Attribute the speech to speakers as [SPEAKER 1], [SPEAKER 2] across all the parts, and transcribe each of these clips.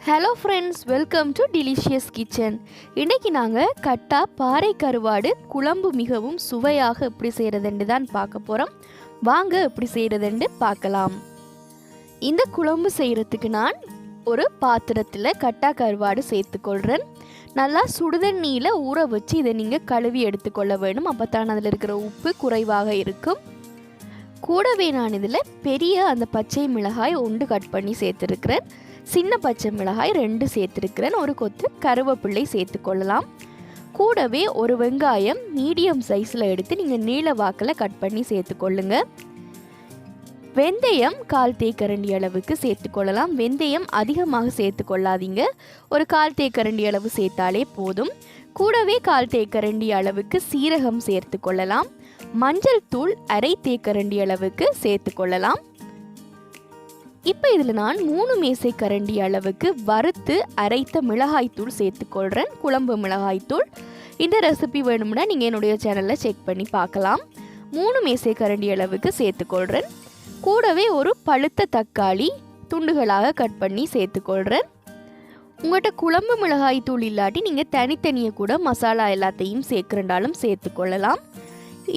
[SPEAKER 1] Hello friends, welcome to Delicious Kitchen. இன்னைக்கு நாங்க கட்டா பாறை கருவாடு குழம்பு மிகவும் சுவையாக எப்படி செய்யறதுன்னு தான் பார்க்க போறோம். வாங்க எப்படி செய்யறதுன்னு பார்க்கலாம். இந்த குழம்பு செய்யறதுக்கு நான் ஒரு பாத்திரத்துல கட்டா கருவாடு சேர்த்துக்கொள்றேன். நல்லா சுடுதண்ணியில ஊற வச்சு இதை நீங்க கழுவி எடுத்துக்கொள்ள வேணும். அப்பதான் அதில் இருக்கிற உப்பு குறைவாக இருக்கும். கூடவே நான் இதில் பெரிய அந்த பச்சை மிளகாய் ஒன்று கட் பண்ணி சேர்த்துருக்கிறேன். சின்ன பச்சை மிளகாய் 2 சேர்த்துருக்கிறேன். ஒரு கொத்து கருவேப்பிள்ளை சேர்த்துக்கொள்ளலாம். கூடவே ஒரு வெங்காயம் மீடியம் சைஸில் எடுத்து நீங்கள் நீல வாக்கில் கட் பண்ணி சேர்த்துக்கொள்ளுங்க. வெந்தயம் 1/4 தேக்கரண்டி அளவுக்கு சேர்த்துக்கொள்ளலாம். வெந்தயம் அதிகமாக சேர்த்துக்கொள்ளாதீங்க. ஒரு 1/4 தேக்கரண்டி அளவு சேர்த்தாலே போதும். கூடவே 1/4 தேக்கரண்டி அளவுக்கு சீரகம் சேர்த்துக்கொள்ளலாம். மஞ்சள் தூள் 1/2 தேக்கரண்டி அளவுக்கு சேர்த்துக்கொள்ளலாம். இப்போ இதில் நான் 3 மேசைக்கரண்டி அளவுக்கு வறுத்து அரைத்த மிளகாய்த்தூள் சேர்த்துக்கொள்கிறேன். குழம்பு மிளகாய்த்தூள். இந்த ரெசிபி வேணும்னா நீங்கள் என்னுடைய சேனலில் செக் பண்ணி பார்க்கலாம். 3 மேசைக்கரண்டி அளவுக்கு சேர்த்துக்கொள்கிறேன். கூடவே ஒரு பழுத்த தக்காளி துண்டுகளாக கட் பண்ணி சேர்த்துக்கொள்கிறேன். உங்கள்கிட்ட குழம்பு மிளகாய்த்தூள் இல்லாட்டி நீங்கள் தனித்தனியாக கூட மசாலா எல்லாத்தையும் சேர்க்குறண்டாலும் சேர்த்துக்கொள்ளலாம்.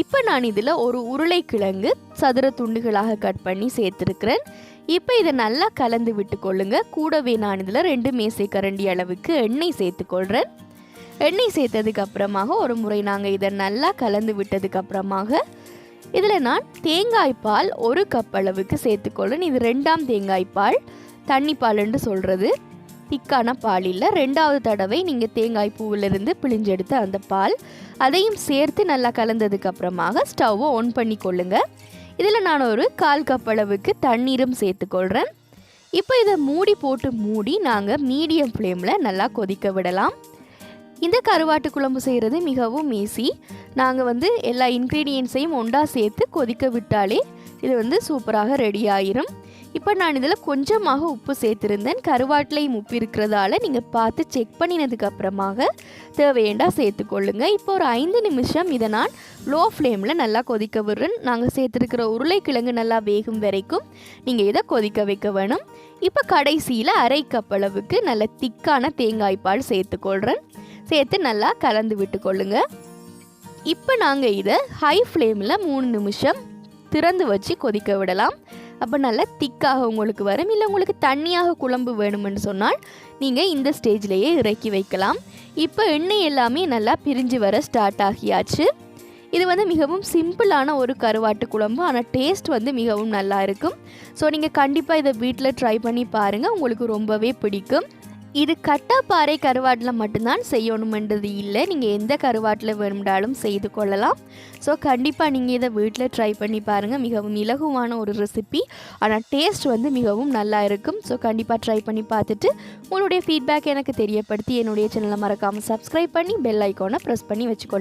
[SPEAKER 1] இப்போ நான் இதில் ஒரு உருளைக்கிழங்கு சதுர துண்டுகளாக கட் பண்ணி சேர்த்துருக்கிறேன். இப்போ இதை நல்லா கலந்து விட்டு கொள்ளுங்க. கூடவே நான் இதில் 2 மேசைக்கரண்டி அளவுக்கு எண்ணெய் சேர்த்துக்கொள்கிறேன். எண்ணெய் சேர்த்ததுக்கு அப்புறமாக ஒரு முறை நாங்கள் இதை நல்லா கலந்து விட்டதுக்கு அப்புறமாக இதில் நான் தேங்காய் பால் 1 கப் அளவுக்கு சேர்த்துக்கொள்கிறேன். இது 2ஆம் தேங்காய் பால், தண்ணி பால்ன்னு சொல்கிறது. திக்கான பால் இல்லை. 2வது தடவை நீங்கள் தேங்காய் பூவிலிருந்து பிழிஞ்செடுத்த அந்த பால் அதையும் சேர்த்து நல்லா கலந்ததுக்கு அப்புறமாக ஸ்டவ்வை ஆன் பண்ணி கொள்ளுங்க. இதில் நான் ஒரு 1/4 கப் அளவுக்கு தண்ணீரும் சேர்த்துக்கொள்கிறேன். இப்போ இதை மூடி நாங்கள் மீடியம் ஃப்ளேமில் நல்லா கொதிக்க விடலாம். இந்த கருவாட்டு குழம்பு செய்கிறது மிகவும் ஈஸி. நாங்கள் எல்லா இன்க்ரீடியன்ஸையும் ஒன்றா சேர்த்து கொதிக்க விட்டாலே இது சூப்பராக ரெடி ஆயிரும். இப்போ நான் இதில் கொஞ்சமாக உப்பு சேர்த்துருந்தேன். கருவாட்டிலையும் உப்பு இருக்கிறதால நீங்கள் பார்த்து செக் பண்ணினதுக்கு அப்புறமாக தேவையேண்டா சேர்த்துக்கொள்ளுங்க. இப்போ ஒரு 5 நிமிஷம் இதை நான் லோ ஃப்ளேமில் நல்லா கொதிக்க விடுறேன். நாங்கள் சேர்த்துருக்கிற உருளைக்கிழங்கு நல்லா வேகும் வரைக்கும் நீங்கள் இதை கொதிக்க வைக்க வேணும். இப்போ கடைசியில் 1/2 கப் அளவுக்கு நல்ல திக்கான தேங்காய் பால் சேர்த்துக்கொள்கிறேன். சேர்த்து நல்லா கலந்து விட்டு கொள்ளுங்க. இப்போ நாங்கள் இதை ஹை ஃப்ளேமில் 3 நிமிஷம் திறந்து வச்சு கொதிக்க விடலாம். அப்போ நல்லா திக்காக உங்களுக்கு வரும். இல்லை உங்களுக்கு தண்ணியாக குழம்பு வேணும்னு சொன்னால் நீங்கள் இந்த ஸ்டேஜ்லேயே இறக்கி வைக்கலாம். இப்போ எண்ணெய் எல்லாமே நல்லா பிரிஞ்சு வர ஸ்டார்ட் ஆகியாச்சு. இது மிகவும் சிம்பிளான ஒரு கருவாட்டு குழம்பு. ஆனால் டேஸ்ட் மிகவும் நல்லா இருக்கும். ஸோ நீங்கள் கண்டிப்பாக இதை வீட்டில் ட்ரை பண்ணி பாருங்கள். உங்களுக்கு ரொம்பவே பிடிக்கும். இது கட்டா பாறை கருவாட்டில் மட்டும்தான் செய்யணுமென்றது இல்லை. நீங்கள் எந்த கருவாட்டில் வேணும்னாலும் செய்து கொள்ளலாம். ஸோ கண்டிப்பாக நீங்கள் இதை வீட்டில் ட்ரை பண்ணி பாருங்கள். மிகவும் இலகுவான ஒரு ரெசிபி. ஆனால் டேஸ்ட் மிகவும் நல்லா இருக்கும். ஸோ கண்டிப்பாக ட்ரை பண்ணி பார்த்துட்டு உங்களுடைய ஃபீட்பேக் எனக்கு தெரியப்படுத்தி என்னுடைய சேனலை மறக்காமல் சப்ஸ்கிரைப் பண்ணி பெல் ஐக்கானை ப்ரெஸ் பண்ணி வச்சுக்கொள்ளுங்கள்.